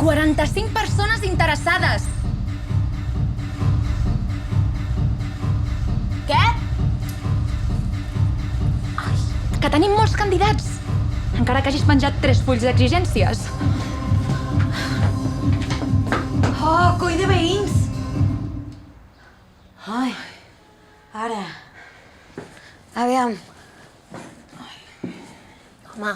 45 persones interessades! Què? Ai, que tenim molts candidats! Encara que hagis menjat 3 fulls d'exigències. Oh, coi de veïns! Ai, ara... Aviam. Home,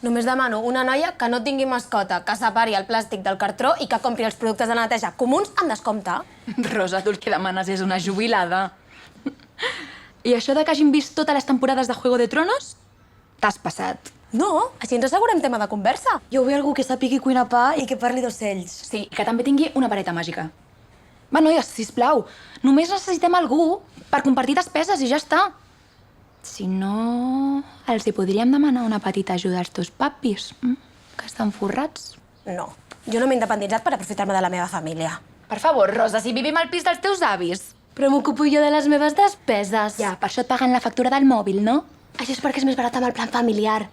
només demano una noia que no tingui mascota, que separi el plàstic del cartró i que compri els productes de neteja comuns amb descompte. Rosa, tu el que demanes és una jubilada. I això de que hagin vist totes les temporades de Juego de Tronos? T'has passat. No, així ens assegurem tema de conversa. Jo vull algú que sàpigui cuinar pa i que parli d'ocells. Sí, que també tingui una vareta màgica. Va, noies, sisplau, només necessitem algú per compartir despeses i ja està. Si no, els hi podríem demanar una petita ajuda als teus papis, que estan forrats. No, jo no m'he independitzat per aprofitar-me de la meva família. Per favor, Rosa, si vivim al pis dels teus avis. Però m'ocupo jo de les meves despeses. Ja, per això et paguen la factura del mòbil, no? Això és perquè és més barat amb el plan familiar.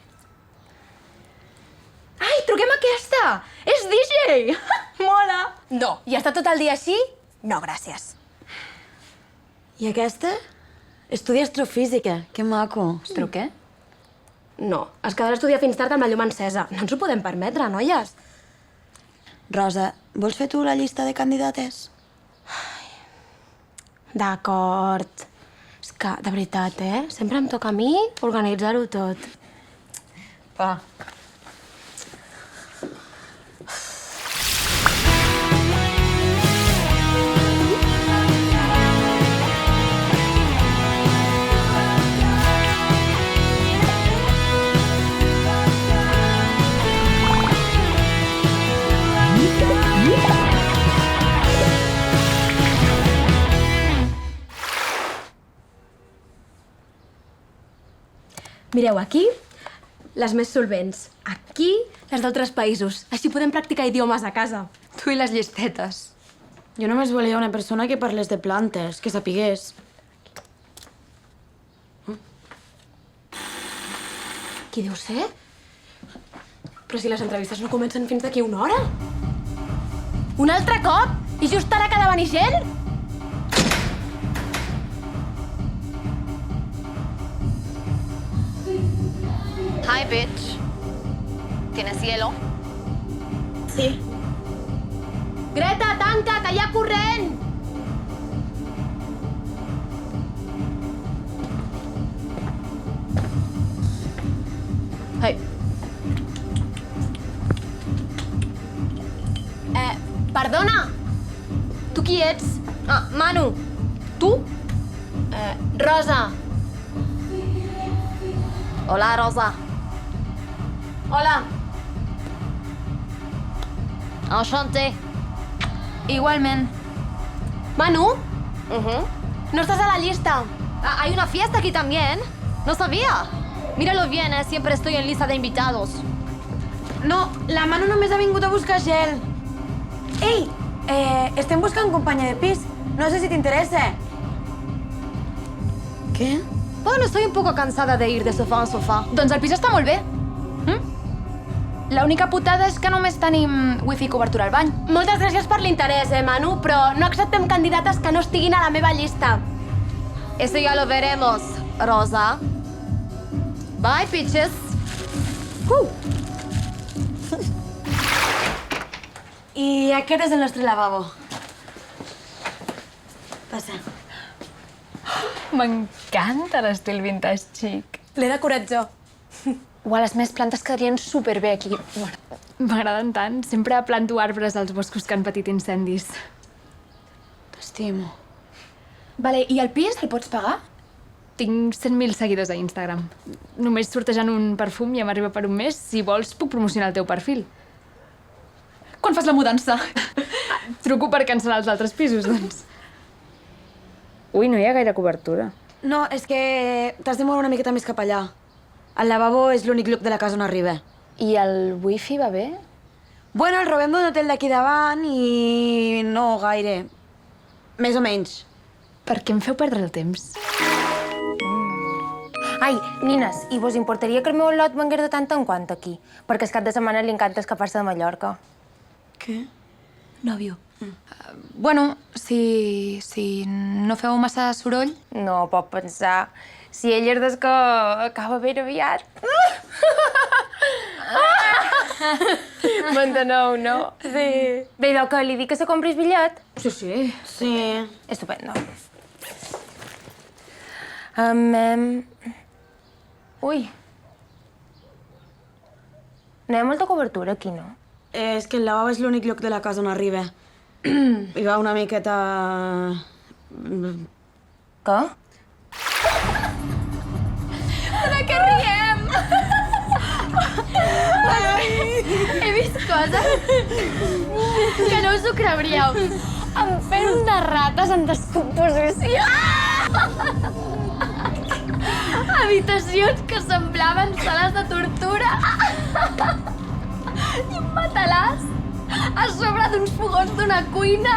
Ai, truquem aquesta! És DJ! Mola! No, i està tot el dia així? No, gràcies. I aquesta? Estudia astrofísica. Que maco. Però què? No, es quedarà a estudiar fins tard amb la llum encesa. No ens ho podem permetre, noies. Rosa, vols fer tu la llista de candidates? D'acord. És que, de veritat, sempre em toca a mi organitzar-ho tot. Va. Mireu, aquí, les més solvents. Aquí, les d'altres països. Així podem practicar idiomes a casa. Tu i les llistetes. Jo només volia una persona que parlés de plantes, que sapigués. Qui deu ser? Però si les entrevistes no comencen fins d'aquí una hora. Un altre cop? I just ara que ha de venir gent? Hi, bitch. ¿Tienes hielo? Sí. Greta, tanca, que hi ha corrent! Hey. Perdona! Tu qui ets? Ah, Manu. Tu? Rosa. Hola, Rosa. Hola. Enchanté. Igualment. Manu? No estás a la lista. Ah, hay una fiesta aquí también. No sabía. Míralo bien, siempre estoy en lista de invitados. No, la Manu només ha vingut a buscar gel. Ei, estem buscant companya de pis. No sé si t'interessa. Què? Bueno, estoy un poco cansada de ir de sofá en sofá. Doncs el pis està molt bé. L'única putada és que només tenim wifi i cobertura al bany. Moltes gràcies per l'interès, Manu, però no acceptem candidates que no estiguin a la meva llista. Eso ya lo veremos, Rosa. Bye, bitches. I aquest és el nostre lavabo. Passa. M'encanta l'estil vintage chic. L'he decorat jo. Uau, les meves plantes quedarien superbé aquí. M'agraden tant. Sempre planto arbres als boscos que han patit incendis. T'estimo. Vale, i el pis el pots pagar? Tinc 100.000 seguidors a Instagram. Només sortejant un perfum ja m'arriba per un mes. Si vols, puc promocionar el teu perfil. Quan fas la mudança? Truco per cancel·lar els altres pisos, doncs. Ui, no hi ha gaire cobertura. No, és que t'has de moure una miqueta més cap allà. El lavabo és l'únic lloc de la casa on arriba. I el wifi va bé? Bueno, el robem d'un hotel d'aquí davant i... no gaire. Més o menys. Per què em feu perdre el temps? Ai, nines, i vos importaria que el meu lot vengués de tant en quant aquí? Perquè el cap de setmana li encanta escapar-se de Mallorca. Què? Nòvio. Bueno, si no feu massa soroll... No pot pensar. Si ell és des que acaba ben aviat. M'enteneu, no? Sí. Bé, idò, que li dic que se compris bitllet? Sí, sí. Sí. Estupendo. Ui. No hi ha molta cobertura aquí, no? És que el lavabo és l'únic lloc de la casa on arriba. I va una miqueta... Què? De què riem? He vist coses que no us ho creuríeu. Em fent unes rates en descomposició. Habitacions que semblaven sales de tortura. I un matalàs a sobre d'uns fogons d'una cuina.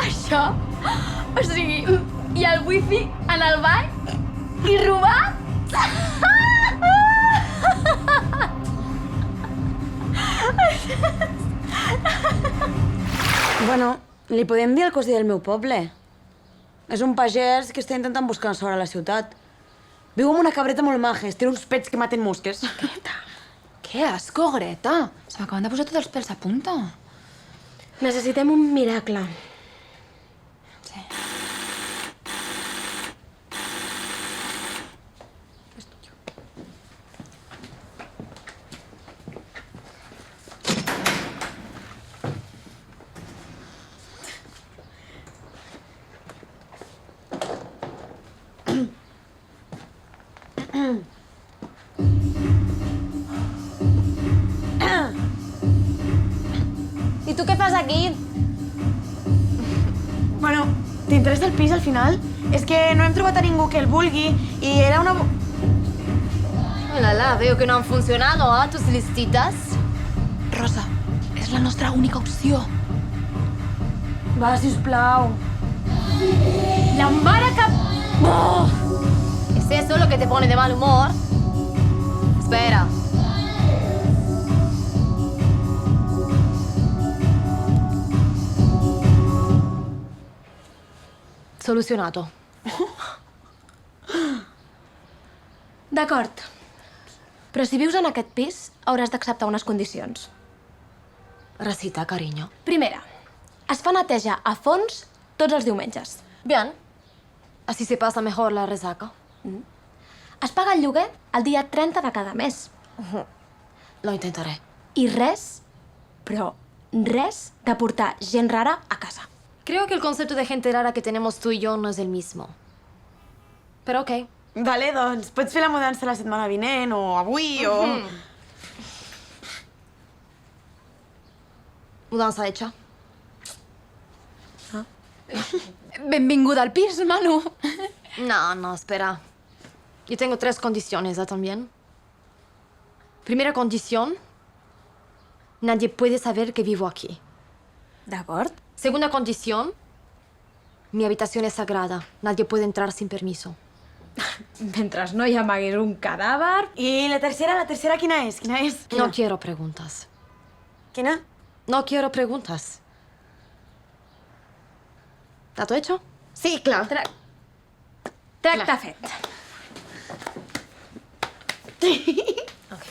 Això, o sigui, i el wifi en el bany i robar. Bueno, li podem dir el cosí del meu poble. És un pagès que està intentant buscar sort a la ciutat. Viu amb una cabreta molt maja, té uns pets que maten mosques. Que asco, Greta. Se m'acaben de posar tots els pèls a punta. Necessitem un miracle. Sí. I tu què fas aquí? Bueno, t'interessa el pis al final? És que no hem trobat a ningú que el vulgui i era una... Hola, veo que no han funcionado, tus listitas. Rosa, és la nostra única opció. Va, sisplau. La mare que... Oh, ¿es eso lo que te pone de mal humor? Espera. Solucionato. D'acord. Però si vius en aquest pis, hauràs d'acceptar unes condicions. Recita, cariño. Primera, es fa neteja a fons tots els diumenges. Bien. Así se pasa mejor la resaca. Es paga el lloguer el dia 30 de cada mes. Lo intentaré. I res, però res de portar gent rara a casa. Creo que el concepto de gente rara que tenemos tú y yo no es el mismo. Pero ok. Vale, doncs, pots fer la mudança la setmana vinent o avui o... Mudanza hecha. Benvinguda al pis, Manu. No, espera. Yo tengo 3 condiciones, ¿ah, también? Primera condición. Nadie puede saber que vivo aquí. D'acord? Segunda condición. Mi habitación es sagrada. Nadie puede entrar sin permiso. Mentre no hi amaguis un cadàver... I la tercera quina és? Quina és? No quiero preguntas. Quina? No quiero preguntas. ¿Trato hecho? Sí, clar. Tracte fet. Ok.